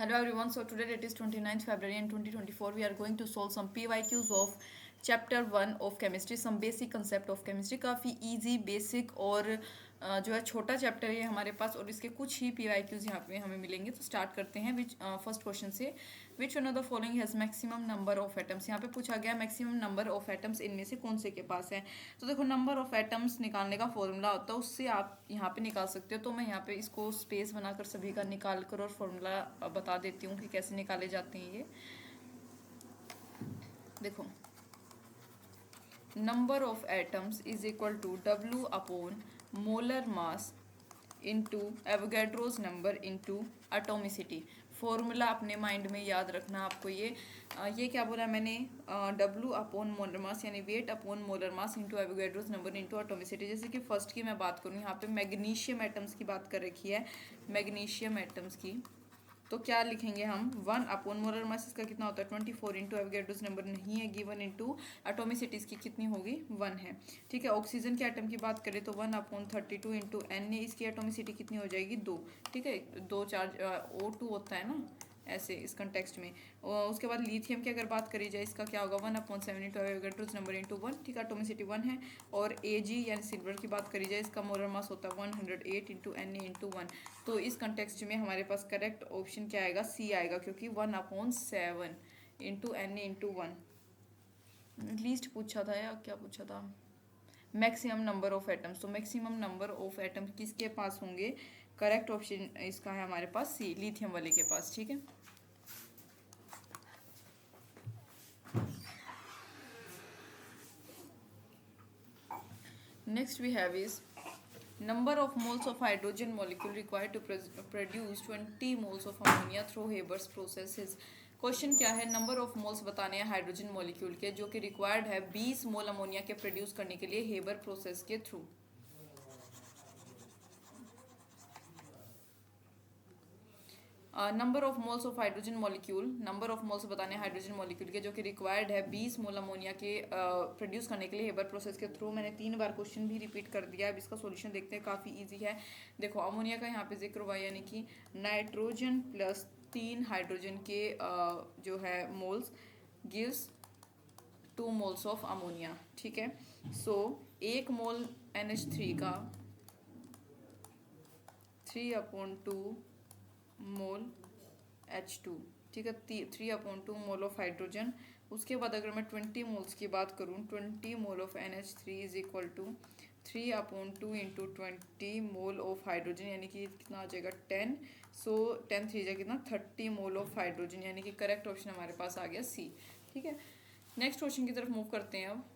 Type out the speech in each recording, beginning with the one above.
Hello everyone, so today it is 29th February and 2024. We are going to solve some PYQs of chapter 1 of chemistry, some basic concept of chemistry. काफ़ी easy, basic और जो है छोटा chapter है हमारे पास और इसके कुछ ही PYQs यहाँ पे हमें मिलेंगे. तो स्टार्ट करते हैं फर्स्ट क्वेश्चन से. Which one of the following has maximum number of atoms. यहाँ पे पूछा गया मैक्सिमम नंबर ऑफ एटम्स इनमें से कौन से के पास है. तो देखो नंबर ऑफ एटम्स निकालने का फॉर्मूला होता है, उससे आप यहाँ पे निकाल सकते हो. तो मैं यहाँ पे इसको स्पेस बनाकर सभी का निकाल कर और फॉर्मूला बता देती हूँ कि कैसे निकाले जाते हैं ये. देखो number of atoms is equal to W upon molar mass into Avogadro's number into atomicity. Formula अपने माइंड में याद रखना आपको. ये क्या बोला मैंने, W अपॉन मोलर मास यानी weight upon molar mass into Avogadro's number into atomicity. जैसे कि फर्स्ट की मैं बात करूँ, यहाँ पे मैग्नीशियम एटम्स की बात कर रखी है. मैग्नीशियम एटम्स की तो क्या लिखेंगे हम, 1 अपॉन मोलर मास इसका कितना होता है 24 इंटू एवोगैड्रोस नंबर नहीं है गिवन इंटू एटोमिसिटी इसकी कितनी होगी 1 है. ठीक है. ऑक्सीजन के एटम की बात करें तो 1 अपॉन 32 इंटू एन इसकी एटोमिसिटी कितनी हो जाएगी 2. ठीक है. 2 चार्ज O2 होता है ना ऐसे इस कंटेक्स्ट में. उसके बाद लिथियम की अगर बात करी जाए इसका क्या होगा 1 upon 7 into Avogadro's number into 1. ठीक है. एटोमिसिटी 1 है. और Ag यानी सिल्वर की बात करी जाए इसका मोलर मास होता है 108 इंटू एन इंटू 1. तो इस कंटेक्स्ट में हमारे पास करेक्ट ऑप्शन क्या आएगा, सी आएगा, क्योंकि 1 upon 7 into N into 1. Least पूछा था या क्या पूछा था, मैक्सिमम नंबर ऑफ एटम्स. तो मैक्सिमम नंबर ऑफ एटम्स किसके पास होंगे, करेक्ट ऑप्शन इसका है हमारे पास सी, लिथियम वाले के पास. ठीक है. Next we have is number of moles of hydrogen molecule required to produce 20 moles of ammonia through Haber's processes. Question क्या है, नंबर ऑफ मोल्स बताने हैं हाइड्रोजन मॉलिक्यूल के जो कि रिक्वायर्ड है 20 मोल अमोनिया के प्रोड्यूस करने के लिए हेबर प्रोसेस के through. Number of moles of hydrogen molecule, number of moles बताने हाइड्रोजन मॉलिक्यूल के जो कि रिक्वायर्ड है 20 मोल अमोनिया के प्रोड्यूस करने के लिए हेबर प्रोसेस के थ्रू. मैंने 3 बार क्वेश्चन भी रिपीट कर दिया. अब इसका सॉल्यूशन देखते हैं, काफ़ी इजी है. देखो अमोनिया का यहाँ पे जिक्र हुआ यानी कि नाइट्रोजन प्लस 3 हाइड्रोजन के जो है moles gives 2 moles of ammonia. ठीक है. सो 1 मोल NH3 का 3 अपॉन 2 मोल H2. ठीक है. 3 अपॉन 2 मोल ऑफ हाइड्रोजन. उसके बाद अगर मैं 20 मोल्स की बात करूँ, 20 mole of NH3 is equal to 3 upon 2 into 20 mole of hydrogen यानी कि कितना आ जाएगा 10. सो 10 3 जा कितना 30 मोल ऑफ हाइड्रोजन यानी कि करेक्ट ऑप्शन हमारे पास आ गया सी. ठीक है. नेक्स्ट क्वेश्चन की तरफ मूव करते हैं अब.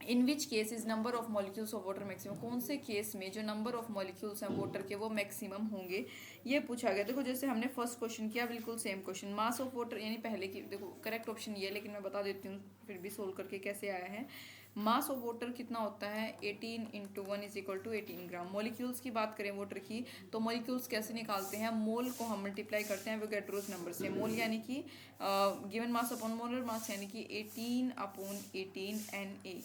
In which case is number of molecules of water maximum. कौन से केस में जो नंबर ऑफ मॉलिक्यूल्स हैं वाटर के वो मैक्सिमम होंगे, ये पूछा गया. देखो जैसे हमने फर्स्ट क्वेश्चन किया बिल्कुल same question. Mass of water यानी पहले की, देखो करेक्ट ऑप्शन ये है लेकिन मैं बता देती हूँ फिर भी सोल्व करके कैसे आया है. मास ऑफ वाटर कितना होता है 18 into 1 is equal to 18 gram. Molecules की बात करें वाटर की तो मॉलिक्यूल्स कैसे निकालते हैं, मोल को हम मल्टीप्लाई करते हैं एवोगैड्रोस नंबर से. मोल यानी कि गिवन मास अपॉन मोलर मास यानी कि 18 अपॉन 18 Na.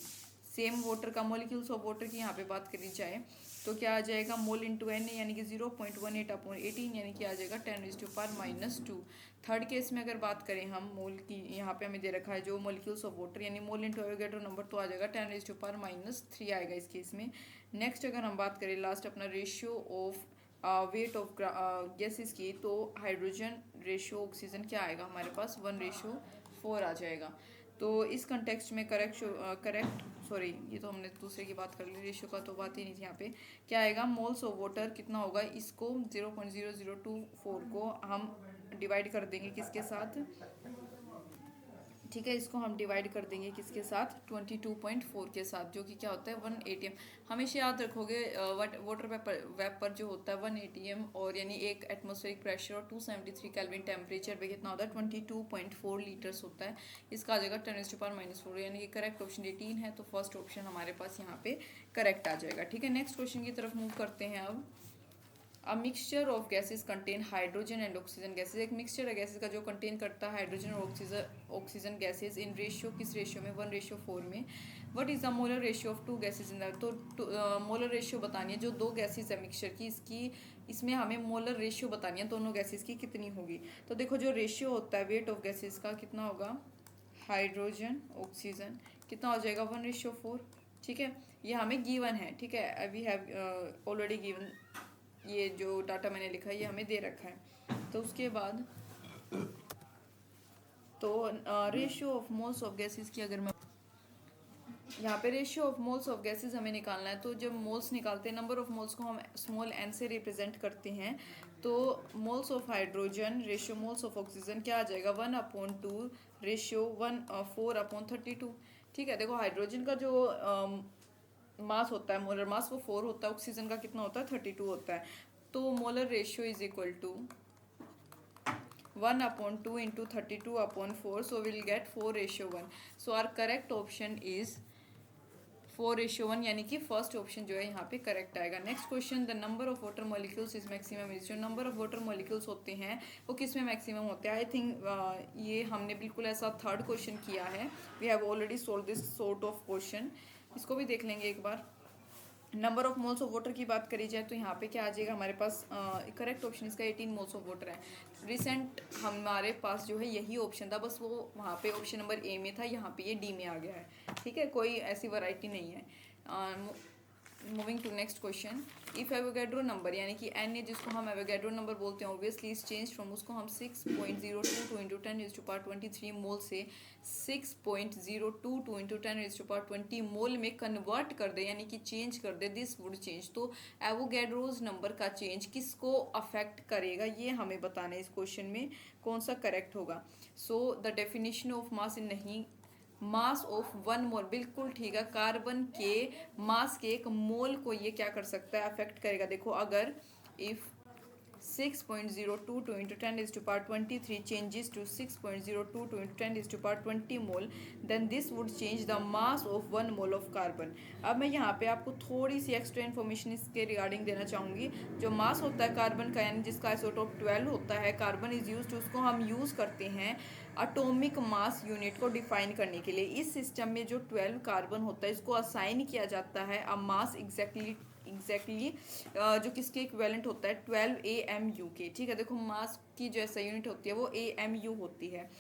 सेम वाटर का मॉलिक्यूल्स ऑफ वाटर की यहाँ पे बात करी जाए तो क्या आ जाएगा मोल इंटू एन यानी कि 0.18 अपॉन 18 यानी कि आ जाएगा 10⁻⁻². थर्ड केस में अगर बात करें हम मोल की, यहाँ पे हमें दे रखा है जो मॉलिक्यूल्स ऑफ वाटर यानी मोल इंटू एवोगैड्रो नंबर तो आ जाएगा 10⁻³ आएगा इस केस में. नेक्स्ट अगर हम बात करें लास्ट अपना ratio of weight of gases की तो हाइड्रोजन रेशियो ऑक्सीजन क्या आएगा हमारे पास 1:4 आ जाएगा. तो इस कंटेक्स्ट में करेक्ट सॉरी ये तो हमने दूसरे की बात कर ली, रेशियो का तो बात ही नहीं थी यहाँ पे. क्या आएगा मोल्स ऑफ वाटर कितना होगा, इसको 0.0024 को हम डिवाइड कर देंगे किसके साथ. ठीक है. इसको हम डिवाइड कर देंगे किसके साथ 22.4 के साथ जो कि क्या होता है 1 atm. हमेशा याद रखोगे वाटर वेपर जो होता है 1 atm और यानी 1 एटमॉस्फेरिक प्रेशर और 273 केल्विन टेम्परेचर पे कितना होता है 22.4 लीटर्स होता है. इसका आ जाएगा 10⁻⁻4 यानी कि करेक्ट ऑप्शन 18 है. तो फर्स्ट ऑप्शन हमारे पास यहाँ पे करेक्ट आ जाएगा. ठीक है. नेक्स्ट क्वेश्चन की तरफ मूव करते हैं अब. A mixture of gases contain hydrogen and oxygen gases, एक मिक्सचर है गैसेस का जो कंटेन करता है हाइड्रोजन और ऑक्सीजन गैसेस इन रेशियो, किस रेशियो में, 1:4 में। What is the molar ratio of two gases in the, तो मोलर रेशियो बतानी है जो दो गैसेस है मिक्सचर की, इसकी इसमें हमें मोलर रेशियो बतानी है दोनों गैसेस की कितनी होगी। तो देखो जो रेशियो होता है वेट ऑफ गैसेस का कितना होगा, हाइड्रोजन ऑक्सीजन कितना हो जाएगा, 1:4। ठीक है, ये हमें गिवन है। ठीक है, वी हैव ऑलरेडी गिवन, ये जो डाटा मैंने लिखा है ये हमें दे रखा है। तो उसके बाद तो ratio of moles of gases की अगर मैं यहाँ पे ratio of moles of gases हमें निकालना है, तो जब मोल्स निकालते हैं, नंबर ऑफ मोल्स को हम स्मॉल एन से रिप्रेजेंट करते हैं। तो moles of hydrogen ratio moles of oxygen क्या आ जाएगा, 1/2 रेशियो 4/32। ठीक है, देखो हाइड्रोजन का जो मास होता है, मोलर मास, वो 4 होता है, ऑक्सीजन का कितना होता है, 32 होता है। तो molar ratio is equal to 1/2 into 32/4, so we'll get 4:1. So our correct option is 4:1, यानी कि फर्स्ट ऑप्शन जो है यहाँ पे करेक्ट आएगा। Next question, the number of water molecules is maximum is, जो नंबर ऑफ वाटर मॉलिक्यूल्स होते हैं वो किस में मैक्सिमम होते हैं। आई थिंक ये हमने बिल्कुल ऐसा थर्ड क्वेश्चन किया है, we have already solve this sort of question, इसको भी देख लेंगे एक बार। Number of moles of water की बात करी जाए तो यहाँ पे क्या आ जाएगा हमारे पास, करेक्ट ऑप्शन इसका 18 मोल्स ऑफ वाटर है। रिसेंट हमारे पास जो है यही ऑप्शन था, बस वो वहाँ पे ऑप्शन नंबर ए में था, यहाँ पे ये डी में आ गया है। ठीक है, कोई ऐसी वैरायटी नहीं है। Moving to next question, if Avogadro number यानी कि एन ए जिसको हम एवोगैड्रो नंबर बोलते हैं ऑब्वियसली इज चेंज फ्रॉम, उसको हम 6.022 इंटू 10⁻23 मोल से 6.022 इंटू 10⁻20 मोल में कन्वर्ट कर दे, यानी कि चेंज कर दे, दिस वुड चेंज। तो एवोगैड्रोज नंबर का चेंज किसको अफेक्ट करेगा ये हमें बताना है, इस क्वेश्चन में कौन सा करेक्ट होगा। So the definition of mass in, नहीं, मास ऑफ 1 मोल, बिल्कुल ठीक है, कार्बन के मास के 1 मोल को ये क्या कर सकता है, अफेक्ट करेगा। देखो अगर if 6.022 into 10⁻23 changes to 6.022 into 10⁻20 mole, then this would change the mass of 1 mole of carbon. अब मैं यहाँ पे आपको थोड़ी सी एक्स्ट्रा इन्फॉर्मेशन इसके रिगार्डिंग देना चाहूँगी। जो मास होता है कार्बन का, यानी जिसका आइसोटोप 12 होता है, कार्बन इज यूज, उसको हम यूज़ करते हैं एटॉमिक मास यूनिट को डिफाइन करने के लिए। इस सिस्टम में जो 12 कार्बन होता है इसको असाइन किया जाता है अ मास एग्जैक्टली जो किसके इक्विवेलेंट होता है 12 AMU के। ठीक है, देखो मास की जो ऐसा यूनिट होती है वो AMU होती है।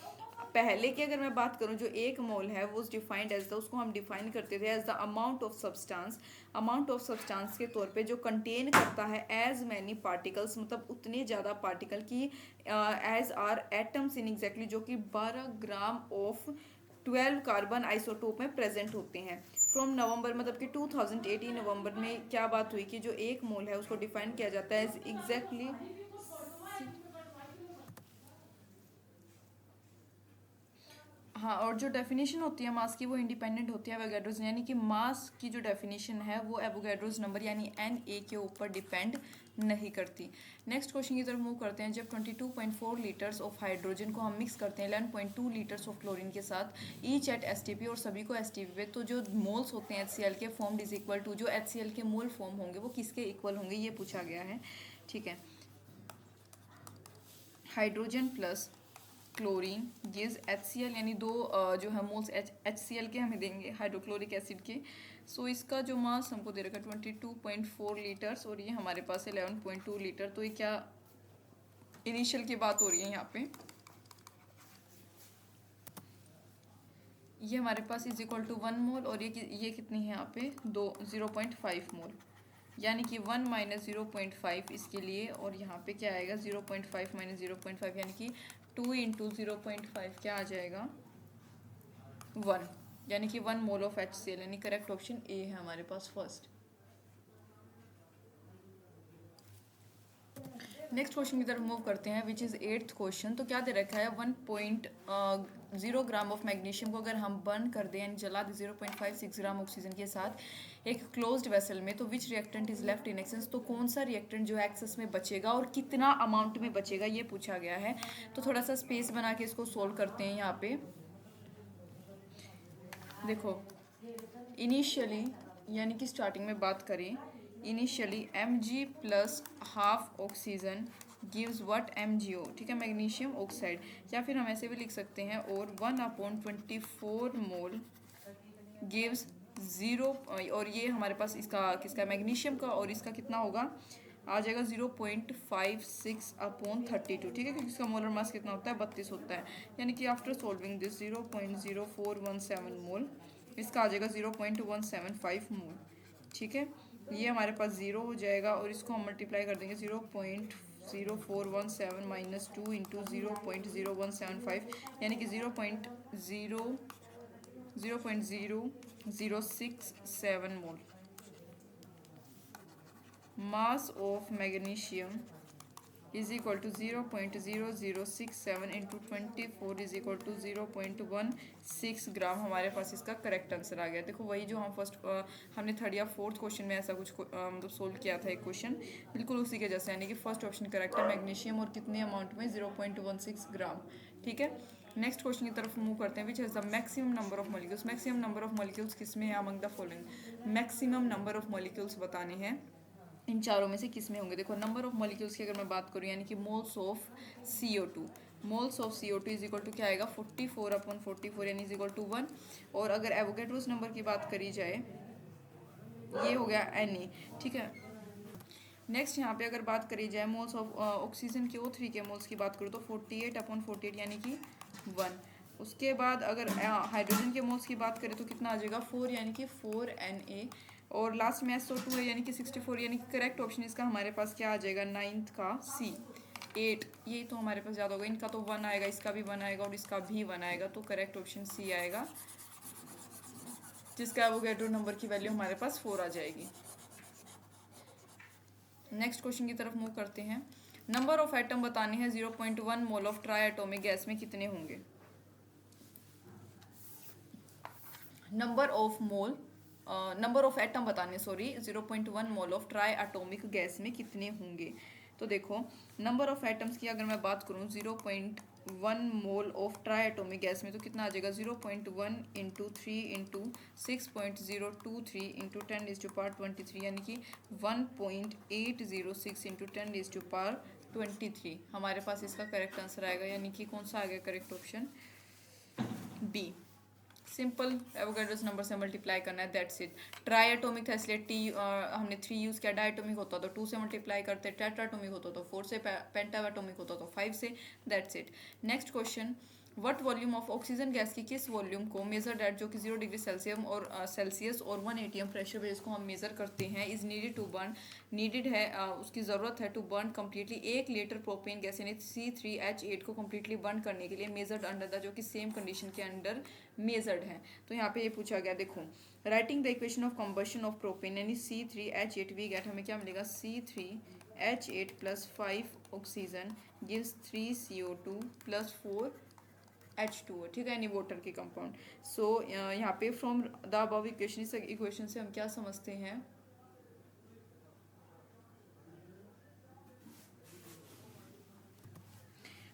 पहले की अगर मैं बात करूं, जो 1 मोल है वो डिफाइंड एज द, उसको हम डिफाइन करते थे as the amount of substance, amount of substance के तौर पे जो कंटेन करता है एज मैनी पार्टिकल्स, मतलब उतने ज़्यादा पार्टिकल की as are atoms in exactly, जो कि 12 ग्राम ऑफ 12 कार्बन आइसोटोप में प्रेजेंट होते हैं। फ्रॉम नवंबर, मतलब कि 2018 नवंबर में क्या बात हुई कि जो 1 मोल है उसको डिफाइन किया जाता है एज एग्जैक्टली, हाँ, और जो डेफिनेशन होती है मास की वो इंडिपेंडेंट होती है एवोगैड्रोस, यानी कि मास की जो डेफिनेशन है वो एवोगैड्रोस नंबर यानी Na के ऊपर डिपेंड नहीं करती। नेक्स्ट क्वेश्चन की तरफ मूव करते हैं। जब 22.4 लीटर्स ऑफ हाइड्रोजन को हम मिक्स करते हैं 11.2 लीटर्स ऑफ क्लोरीन के साथ, ईच एट STP, और सभी को STP पे, तो जो मोल्स होते हैं HCl के फॉर्म इज इक्वल टू, जो HCl के मोल फॉर्म होंगे वो किसके इक्वल होंगे ये पूछा गया है। ठीक है, hydrogen plus chlorine gives HCl, यानी दो जो है मोल्स HCl के हमें देंगे हाइड्रोक्लोरिक एसिड के। सो इसका जो मास हमको दे रखा है 22.4 लीटर्स और ये हमारे पास 11.2 लीटर। तो ये क्या इनिशियल की बात हो रही है यहाँ पे, ये हमारे पास इज इक्वल टू 1 मोल और ये कितनी है यहाँ पे 0.5 मोल, यानी कि 1 माइनस 0.5 इसके लिए, और यहाँ पे क्या आएगा 0.5 माइनस 0.5 यानी कि 2 इंटू 0.5 क्या आ जाएगा 1, यानी कि 1 मोल ऑफ HCl, यानी करेक्ट ऑप्शन ए है हमारे पास फर्स्ट। नेक्स्ट क्वेश्चन की तरफ मूव करते हैं विच इज़ 8th क्वेश्चन। तो क्या दे रखा है 1.0 ग्राम ऑफ मैग्नीशियम को अगर हम बर्न कर दें यानी जला दें 0.56 ग्राम ऑक्सीजन के साथ एक क्लोज्ड वेसल में, तो which reactant is left in excess, तो कौन सा रिएक्टेंट जो है एक्सेस में बचेगा और कितना अमाउंट में बचेगा ये पूछा गया है। तो थोड़ा सा स्पेस बना के इसको सोल्व करते हैं। यहाँ पे देखो इनिशियली यानी कि स्टार्टिंग में बात करें initially Mg plus half oxygen gives what MgO, ठीक है, मैग्नीशियम ऑक्साइड। या फिर हम ऐसे भी लिख सकते हैं और 1/24 मोल गिव्स 0, और ये हमारे पास इसका किसका मैग्नीशियम का, और इसका कितना होगा आ जाएगा 0.56/32, ठीक है, क्योंकि इसका मोलर मास कितना होता है 32 होता है। यानी कि आफ्टर सॉल्विंग दिस 0.0417 मोल, इसका आ जाएगा 0.175 मोल, ठीक है। ये हमारे पास 0 हो जाएगा और इसको हम मल्टीप्लाई कर देंगे 0.0417 माइनस 2 इंटू 0.0175, यानी कि 0.0067 मोल। Mass of magnesium is equal to 0.0067 into 24 is equal to 0.16 ग्राम। हमारे पास इसका करेक्ट आंसर आ गया। देखो वही जो हम हमने थर्ड या फोर्थ क्वेश्चन में ऐसा कुछ मतलब सोल्व किया था एक क्वेश्चन, बिल्कुल उसी के जैसे, यानी कि फर्स्ट ऑप्शन करेक्ट है, मैग्नीशियम और कितने अमाउंट में 0.16 ग्राम, ठीक है। नेक्स्ट क्वेश्चन की तरफ मूव करते हैं, which is the maximum number of molecules. Maximum number of molecules किसमें है among the following, maximum number of molecules बताने हैं इन चारों में से किस में होंगे। देखो नंबर ऑफ मॉलिक्यूल्स की अगर मैं बात करूँ, यानी कि moles of CO2, moles of CO2 is equal to क्या आएगा 44/44, यानी इज इक्वल टू 1। और अगर एवोगैड्रोस नंबर की बात करी जाए, ये हो गया Na, ठीक है। नेक्स्ट यहाँ पे अगर बात करी जाए मोल्स ऑफ ऑक्सीजन के O3 के मोल्स की बात करूँ तो 48/48, यानी कि 1। उसके बाद अगर हाइड्रोजन के मोल्स की बात करें तो कितना आ जाएगा 4, यानी कि 4Na। और लास्ट में SO2 है, यानी कि 64, यानी कि करेक्ट ऑप्शन इसका हमारे पास क्या आ जाएगा 9th का C। 8, ये तो हमारे पास ज़्यादा होगा, इनका तो 1 आएगा, इसका भी 1 आएगा और इसका भी 1 आएगा, तो करेक्ट ऑप्शन C आएगा, जिसका एवोगैड्रो नंबर की वैल्यू हमारे पास 4 आ जाएगी। नेक्स्ट क्वेश्चन की तरफ मूव करते हैं। नंबर ऑफ एटम बताने हैं 0.1 mole of try atomic gas में कितने होंगे। नंबर ऑफ एटम बताने 0.1 mole of try atomic gas में कितने होंगे। तो देखो नंबर ऑफ एटम्स की अगर मैं बात करूं 0.1 mole of try atomic gas में, तो कितना आ जाएगा 0.1 इंटू 3 इंटू 6.023 इंटू 10⁻23, यानी कि 1.806 इंटू 10⁻23 हमारे पास इसका करेक्ट आंसर आएगा, यानी कि कौन सा आ गया correct option B. Simple Avogadro's number से मल्टीप्लाई करना है, दैट्स इट। ट्राई एटॉमिक था इसलिए टी हमने 3 यूज़ किया, डाई एटॉमिक होता तो 2 से मल्टीप्लाई करते, टेट्रा एटॉमिक होता तो 4 से, पेंटा एटॉमिक होता तो 5 से, that's it. Next question, what volume of oxygen gas की किस वॉल्यूम को मेजर डेट जो कि 0 डिग्री सेल्सियस और 1 atm प्रेशर पे इसको हम मेजर करते हैं, is needed to burn, needed है उसकी ज़रूरत है to burn completely 1 litre propane gas यानी C3H8 को कम्प्लीटली बर्न करने के लिए, मेजर्ड अंडर द, जो कि सेम कंडीशन के अंडर मेजर्ड है। तो यहाँ पे ये पूछा गया, देखो writing the equation of combustion of propane यानी C3H8 वी गेट, हमें क्या मिलेगा C3H8 plus 5 oxygen gives 3 CO2 plus 4 H2O, ठीक है, यानी वाटर के कंपाउंड। सो यहाँ पे फ्रॉम द अबव इक्वेशन, इस इक्वेशन से हम क्या समझते हैं,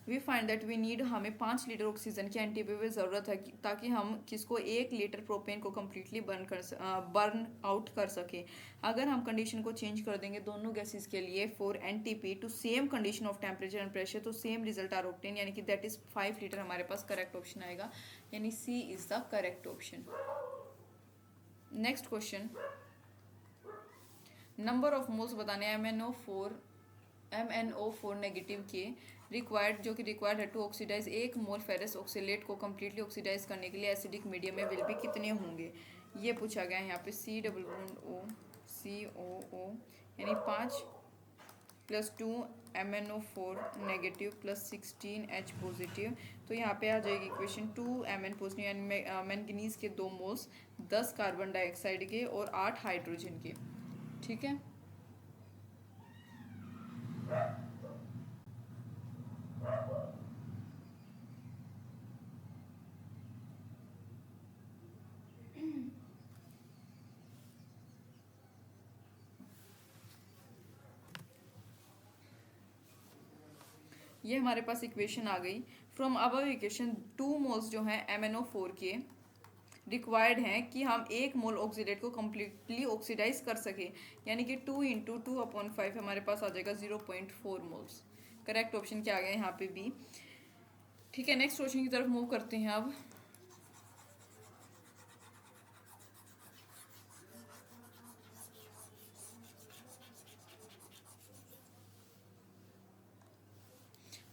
we find that we need, हमें 5 लीटर ऑक्सीजन की एनटीपी ज़रूरत है ताकि हम किसको 1 लीटर प्रोपेन को कम्प्लीटली बर्न आउट कर सके। अगर हम कंडीशन को चेंज कर देंगे दोनों गैसेस के लिए for NTP to same condition of temperature and pressure, तो सेम रिजल्ट आर ऑब्टेन, यानी कि दैट इज 5 लीटर हमारे पास करेक्ट ऑप्शन आएगा, यानी C is the correct option. Next question, number of moles बताने MnO4 नेगेटिव के रिक्वायर्ड, जो कि रिक्वायर्ड है to oxidise 1 mole ferrous oxalate को कम्प्लीटली ऑक्सीडाइज करने के लिए एसिडिक मीडियम में विल भी कितने होंगे, ये पूछा गया है। यहाँ पे C double bond O COO यानी 5 plus 2 MnO4 negative plus 16H positive, तो यहाँ पे आ जाएगी इक्वेशन 2 Mn पॉजिटिव, यानी मैंगनीज के 2 मोल्स 10 कार्बन डाइऑक्साइड के और 8 हाइड्रोजन के, ठीक है। ये हमारे पास इक्वेशन आ गई। फ्रॉम अबव इक्वेशन 2 मोल्स जो हैं MnO4 के रिक्वायर्ड हैं कि हम 1 मोल ऑक्सीडेट को कम्प्लीटली ऑक्सीडाइज कर सके, यानी कि 2 × 2/5 हमारे पास आ जाएगा 0.4 मोल्स। करेक्ट ऑप्शन क्या आ गया यहाँ पे बी। ठीक है, नेक्स्ट क्वेश्चन की तरफ मूव करते हैं अब।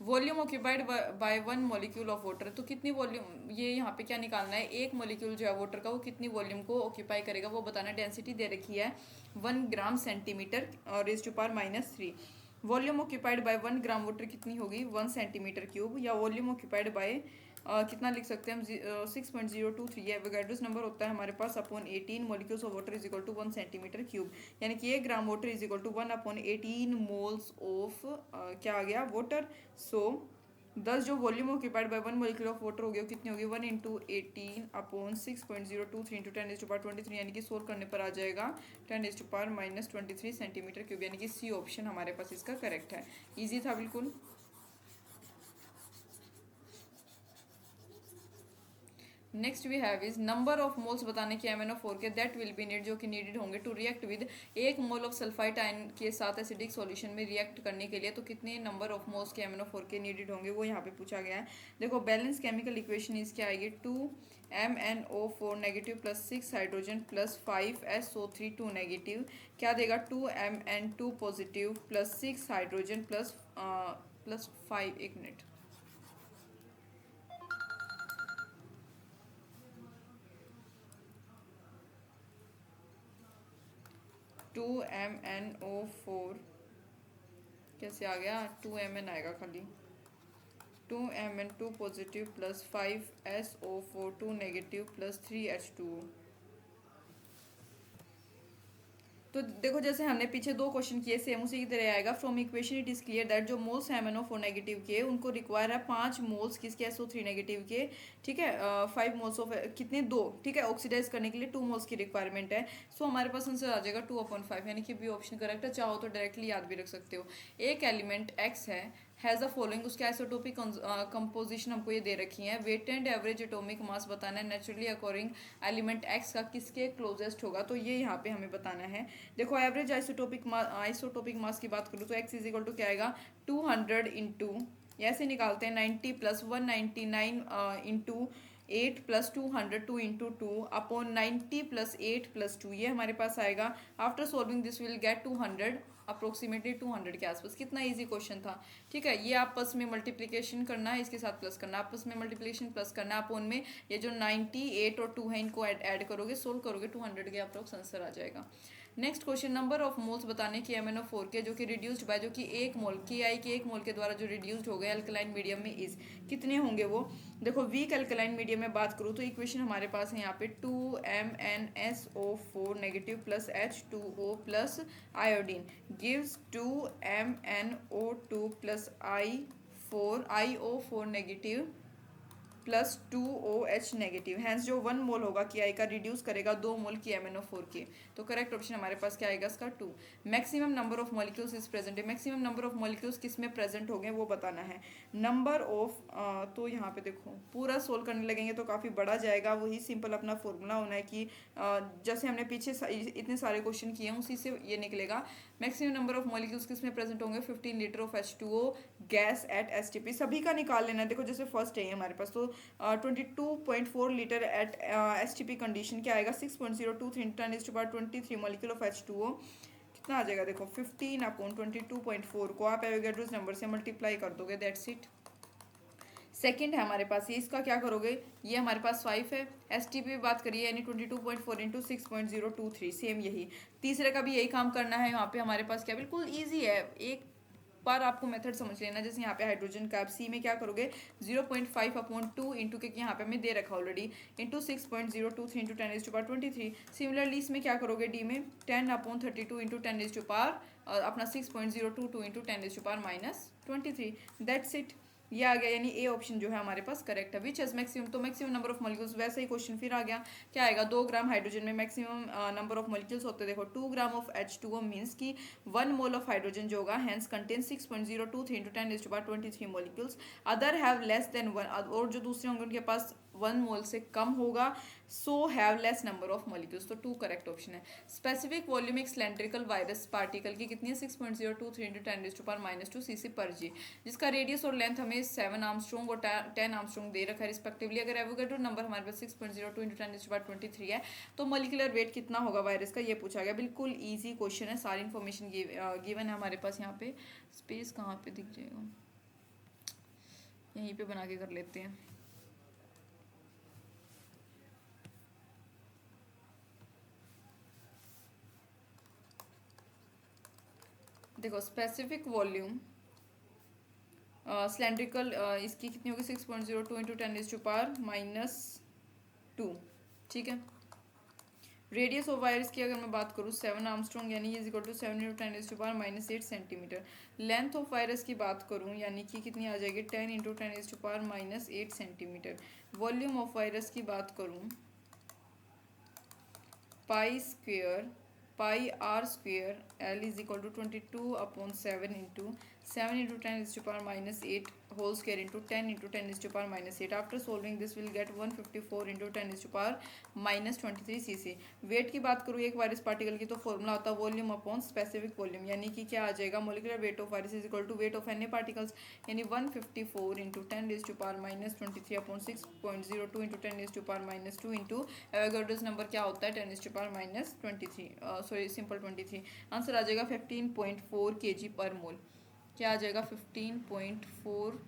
Volume occupied by 1 molecule of water, तो कितनी वॉल्यूम, ये यहाँ पे क्या निकालना है, 1 मॉलिक्यूल जो है वाटर का वो कितनी वॉल्यूम को ऑक्यूपाई करेगा वो बताना। डेंसिटी दे रखी है 1 ग्राम/सेंटीमीटर और raise to power -3। Volume occupied by 1 gram water कितनी होगी, 1 सेंटीमीटर क्यूब, या वॉल्यूम ऑक्यूपाइड बाय कितना लिख सकते हैं हम, 6.023 है एवोगाड्रोस नंबर होता है हमारे पास upon 18 molecules of water is equal to 1 centimetre cube, यानी कि 1 gram water is equal to 1/18 moles of क्या आ गया, वाटर। सो दस जो volume occupied by 1 molecule of water हो गया, कितनी होगी, 1 × 18/6.023 × 10⁻23, यानी कि सोल्व करने पर आ जाएगा 10⁻⁻23 सेंटीमीटर क्यूब, यानी कि सी ऑप्शन हमारे पास इसका करेक्ट है। इजी था बिल्कुल। Next we have is number of moles बताने के MnO4 के दैट विल बी नीड, जो कि नीडेड होंगे to react with 1 mole of sulphide ion के साथ एसिडिक सॉल्यूशन में रिएक्ट करने के लिए, तो कितने नंबर ऑफ मोल्स के MnO4 के नीडेड होंगे वो यहाँ पे पूछा गया है। देखो बैलेंस केमिकल इक्वेशन इसकी आएगी 2MnO4 negative plus 6 hydrogen plus 5SO3 2 negative, क्या देगा 2Mn2 positive plus 6 hydrogen plus 5, एक मिनट, 2MnO4 कैसे आ गया, 2Mn आएगा खाली, 2Mn2 positive plus 5SO4 2 negative plus 3H2O। तो देखो जैसे हमने पीछे 2 क्वेश्चन किए सेम उसी की तरह आएगा। From equation it is clear that जो मोल्स है MnO4 नेगेटिव के उनको रिक्वायर है 5 मोल्स किसके, SO3 नेगेटिव के, ठीक है, 5 मोल्स ऑफ कितने, 2, ठीक है, ऑक्सीडाइज करने के लिए 2 मोल्स की रिक्वायरमेंट है। सो हमारे पास आंसर आ जाएगा 2/5, यानी कि बी ऑप्शन करेक्ट है। चाहो तो डायरेक्टली याद भी रख सकते हो। एक एलिमेंट एक्स है, हैज़ अ फॉलोइंग, उसके आइसोटोपिक कंपोजिशन हमको ये दे रखी है। Weight and average atomic mass बताना है। नेचुरली अकॉर्डिंग एलिमेंट एक्स का किसके क्लोजेस्ट होगा, तो ये यहाँ पे हमें बताना है। देखो एवरेज आइसोटोपिक मास की बात करूँ तो एक्स इज इक्वल टू क्या आएगा, 200 इंटू, ऐसे निकालते हैं 90 + 199 इंटू 8 + 200 2 इंटू 2 अपॉन 90 + 8 + 2, ये हमारे पास आएगा। After solving this will gate 200, approximately 200 के आसपास। कितना इजी क्वेश्चन था, ठीक है। ये आपस में मल्टीप्लिकेशन करना है, इसके साथ प्लस करना, आपस में मल्टीप्लिकेशन प्लस करना है, अपॉन में ये जो 98 और 2 है इनको ऐड करोगे, सोल्व करोगे, 200 के अप्रोक्स आंसर आ जाएगा। Next question, number of moles बताने की MnO4 के जो कि रिड्यूस्ड बाय, जो कि 1 मोल KI के 1 मोल के द्वारा जो रिड्यूस्ड हो गए अल्कलाइन मीडियम में इज, कितने होंगे वो। देखो वीक अल्कलाइन मीडियम में बात करूँ तो इक्वेशन हमारे पास है यहाँ पे 2MnSO4 negative plus H2O plus iodine gives 2MnO2 plus IO4 negative plus 2OH negative. Hence जो 1 मोल होगा KI का रिड्यूस करेगा 2 मोल की MnO4 के। तो करेक्ट ऑप्शन हमारे पास क्या आएगा इसका 2। Maximum number of molecules is present है, मैक्सिमम नंबर ऑफ मॉलिक्यूल्स किस में प्रेजेंट हो गए वो बताना है। नंबर ऑफ तो यहाँ पे देखो पूरा सोल्व करने लगेंगे तो काफ़ी बड़ा जाएगा। वही सिंपल अपना फॉर्मूला होना है कि जैसे हमने पीछे इतने सारे क्वेश्चन किए हैं उसी से ये निकलेगा। मैक्सिमम नंबर ऑफ मॉलिक्यूल्स किस में प्रेजेंट होंगे, 15 litre of H2O gas at STP, सभी का निकाल लेना है। देखो जैसे फर्स्ट है हमारे पास तो 22.4 लीटर एट STP कंडीशन क्या आएगा, 6.023 × 10⁻23 मॉलिक्यूल ऑफ H2O, कितना आ जाएगा देखो 15/22.4 को आप एवोगाड्रोस नंबर से मल्टीप्लाई कर दोगे, दैट्स इट। सेकंड है हमारे पास, ये इसका क्या करोगे, ये हमारे पास 5 है, STP बात करिए यानी 22.4 × 6.023, सेम यही। तीसरे का भी यही काम करना है। यहाँ पे हमारे पास क्या बिल्कुल ईजी है, एक बार आपको मेथड समझ लेना। जैसे यहाँ पे हाइड्रोजन का आप सी में क्या करोगे 0.5/2 इंटू के यहाँ पे हमें दे रखा ऑलरेडी इंटू 6.023 × 10⁻23। सिमिलरली इसमें क्या करोगे डी में 10/32 इंटू 10⁻, अपना 6.022 इंटू 10⁻⁻23, दैट्स इट। ये आ गया, यानी ए ऑप्शन जो है हमारे पास करेक्ट है। विच हैज मैक्सिमम, तो मैक्सिमम नंबर ऑफ मॉलिक्यूल्स, वैसे ही क्वेश्चन फिर आ गया क्या आएगा, 2 ग्राम हाइड्रोजन में मैक्सिमम नंबर ऑफ मॉलिक्यूल्स होते हैं। देखो 2 ग्राम ऑफ H2O मीन्स की 1 मोल ऑफ हाइड्रोजन जो होगा hence contain 6.023 × 10⁻23 molecules. Other have less than 1, और जो दूसरे होंगे उनके पास 1 मोल से कम होगा, so have less number of molecules. तो 2 करेक्ट ऑप्शन है। स्पेसिफिक वॉल्यूम एक सिलेंड्रिकल वायरस पार्टिकल की कितनी है 6.023 इंटू 10⁻² cc पर जी, जिसका रेडियस और लेंथ हमें 7 आर्मस्ट्रॉन्ग और 10 आर्मस्ट्रॉन्ग दे रखा है रिस्पेक्टिवली। अगर एवोगैड्रो नंबर हमारे पास 6.02 इंटू 10⁻23 है तो मॉलिक्यूलर वेट कितना होगा वायरस का, ये पूछा गया। बिल्कुल ईजी क्वेश्चन है, सारी इन्फॉर्मेशन गिवन है हमारे पास। यहाँ पे स्पेस कहाँ पे दिख जाएगा, यहीं पे बना के कर लेते हैं। देखो स्पेसिफिक वॉल्यूम सिलेंड्रिकल इसकी कितनी होगी 6.02 इंटू 10⁻², ठीक है। रेडियस ऑफ वायरस की अगर मैं बात करूँ 7 आर्मस्ट्रॉन्ग यानी is equal to 7 into 10⁻8 centimetre. Length of virus की बात करूँ यानी कि कितनी आ जाएगी 10 into 10⁻8 centimetre. Volume of virus की बात करूँ pi r square l is equal to 22/7 into 7 into 10⁻8 whole square into 10 into 10⁻8। After solving this will get 154 into 10⁻23 cc। Weight की बात करूँ एक वायरस पार्टिकल की तो फॉर्मूला होता है वॉल्यूम अपॉन स्पेसिफिक वॉल्यूम, यानी कि क्या आ जाएगा molecular weight of virus is equal to weight of N particles, यानी 154 into 10⁻23 upon 6.02 into 10⁻2 into Avogadro's number क्या होता है 10⁻23, सॉरी सिंपल 23। आंसर आ जाएगा 15.4 kg पर मोल। क्या आ जाएगा 15.4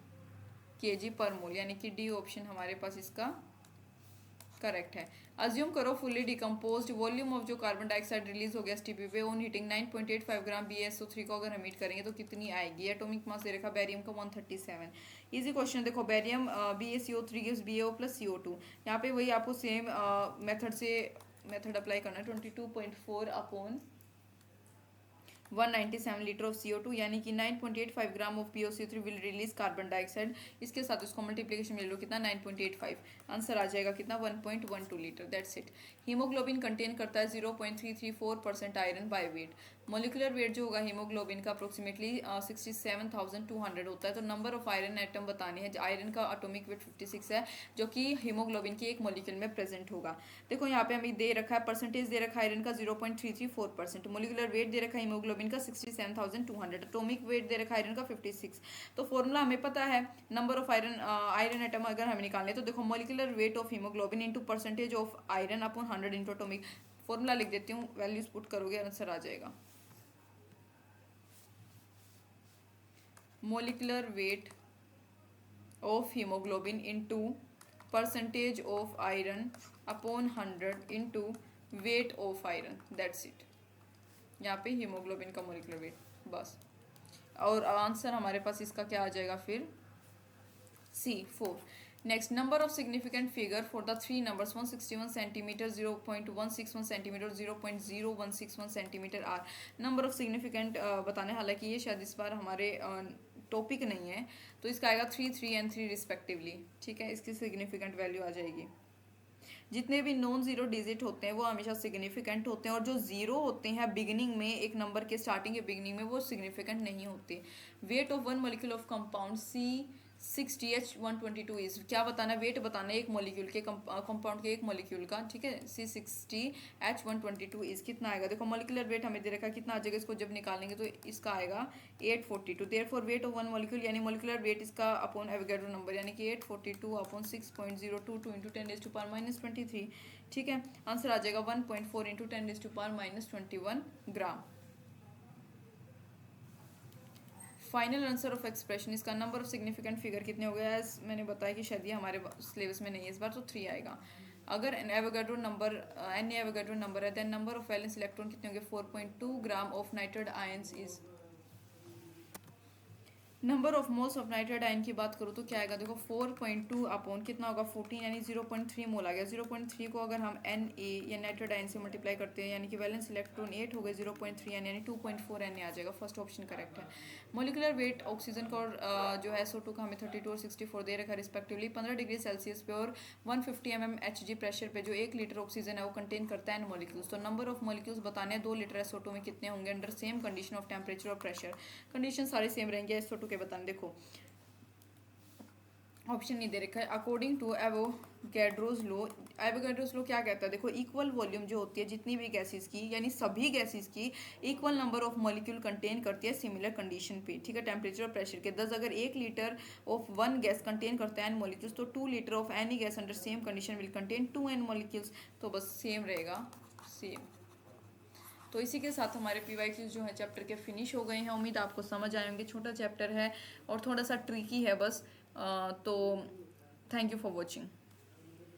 kg पर मोल, यानी कि डी ऑप्शन हमारे पास इसका करेक्ट है। अज्यूम करो फुली डिकम्पोज्ड वॉल्यूम ऑफ जो कार्बन डाइऑक्साइड रिलीज हो गया एसटीपी पे ऑन हीटिंग 9.85 ग्राम BaSO3 को अगर हम हीट करेंगे तो कितनी आएगी। एटॉमिक मास दे रखा बैरियम का 137। इजी क्वेश्चन देखो, barium BaCO3 gives BaO plus CO2। यहाँ पे वही आपको सेम मेथड अप्लाई करना है 22.4 अपॉन 197 लीटर ऑफ CO2, यानी कि 9.85 gram of PaCO3 will release carbon dioxide. इसके साथ उसको मल्टीप्लिकेशन ले लो कितना 9.85, आंसर आ जाएगा कितना 1.12 litre. That's it. Haemoglobin contain करता है 0.334% iron by weight. Molecular weight जो होगा हीमोग्लोबिन का अप्रोक्सीमेटली 67,200 होता है। तो नंबर ऑफ आयरन एटम बताने हैं। आयरन का एटॉमिक वेट 56 है जो कि हीमोग्लोबिन की एक मॉलिक्यूल में प्रेजेंट होगा। देखो यहाँ पे हमें दे रखा है परसेंटेज दे रखा है आयरन का 0.334%, मोलिकुलर वेट दे रखा है हीमोग्लोबिन का 67,200, एटॉमिक वेट दे रखा है आयरन का 56। तो फॉर्मूला हमें पता है नंबर ऑफ आयरन एटम अगर हमें निकालने तो देखो molecular weight of haemoglobin into percentage of iron upon 100 into atomic. Formula लिख देती हूँ, वैल्यूज पुट करोगे आंसर आ जाएगा। Molecular weight of haemoglobin into percentage of iron upon 100 into weight of iron, that's it. यहाँ पे हीमोग्लोबिन का molecular weight बस। और आंसर हमारे पास इसका क्या आ जाएगा फिर C4। Next, number of significant figure for the three numbers 161 centimetre 0.161 centimetre 0.0161 centimetre are. Number of significant बताने, हालांकि ये शायद इस बार हमारे टॉपिक नहीं है, तो इसका आएगा 3, 3 एंड 3 रिस्पेक्टिवली, ठीक है। इसकी सिग्निफिकेंट वैल्यू आ जाएगी। जितने भी नॉन जीरो डिजिट होते हैं वो हमेशा सिग्निफिकेंट होते हैं, और जो जीरो होते हैं बिगिनिंग में, एक नंबर के स्टार्टिंग के बिगिनिंग में, वो सिग्निफिकेंट नहीं होते। Weight of one molecule of compound C60H122 is, क्या बताना है, वेट बताना है एक मॉलिक्यूल के कंपाउंड के एक मॉलिक्यूल का, ठीक है। C60H122 इज कितना आएगा, देखो मॉलिक्यूलर वेट हमें दे रखा है कितना आ जाएगा, इसको जब निकालेंगे तो इसका आएगा 842। Therefore weight of one molecule यानी मॉलिक्यूलर वेट इसका अपॉन एवोगैड्रो नंबर, यानी कि 842 अपॉन 6.022 इंटू 10⁻23, ठीक है। आंसर आ जाएगा 1.4 into 10⁻21 gram. Final answer of expression, इसका नंबर ऑफ सिग्निफिकेंट फिगर कितने हो गया है, मैंने बताया कि शायद ये हमारे सिलेबस में नहीं है इस बार, तो 3 आएगा। अगर एन एवोगैड्रो नंबर है then number of valence electron कितने होंगे 4.2 gram of nitrate ions is. Number of moles of nitrate ion की बात करूँ तो क्या आएगा, देखो 4.2 अपॉन कितना होगा 14, यानी 0.3 मोल आ गया। 0.3 को अगर हम Na या नाइट्रेट आयन से मल्टीप्लाई करते हैं, यानी कि वैलेंस इलेक्ट्रॉन 8 हो गए, 0.3 यानी 2.4 Na आ जाएगा। फर्स्ट ऑप्शन करेक्ट है। मोलिकुलर वेट ऑक्सीजन का और जो है SO2 का हमें 32 और 64 दे रखा है रिस्पेक्टिवली। 15 डिग्री सेल्सियस पे और 150 mm Hg प्रेशर पे जो 1 लीटर ऑक्सीजन है वो कंटेन करता है मॉलिक्यूल्स। तो नंबर ऑफ मॉलिक्यूल्स बताने हैं 2 लीटर SO2 में कितने होंगे under same condition of temperature और प्रेशर। कंडीशन सारे सेम रहेंगे SO2 के बताने। देखो ऑप्शन नहीं दे रखा है। अकॉर्डिंग टू एवोगैड्रोज लॉ क्या कहता है, देखो इक्वल वॉल्यूम जो होती है जितनी भी गैसेस की, यानी सभी गैसेस की equal number of molecule contain करती है सिमिलर कंडीशन पे, ठीक है, टेम्परेचर और प्रेशर के। दस अगर 1 litre of one gas contain करता है एन मॉलिक्यूल्स, तो 2 litre of any gas under same condition will contain 2 n molecules. तो बस सेम रहेगा, सेम। तो इसी के साथ हमारे पीवाईक्यूज जो है चैप्टर के फिनिश हो गए हैं। उम्मीद आपको समझ आए होंगे, छोटा चैप्टर है और थोड़ा सा ट्रिकी है बस। तो थैंक यू फॉर वॉचिंग।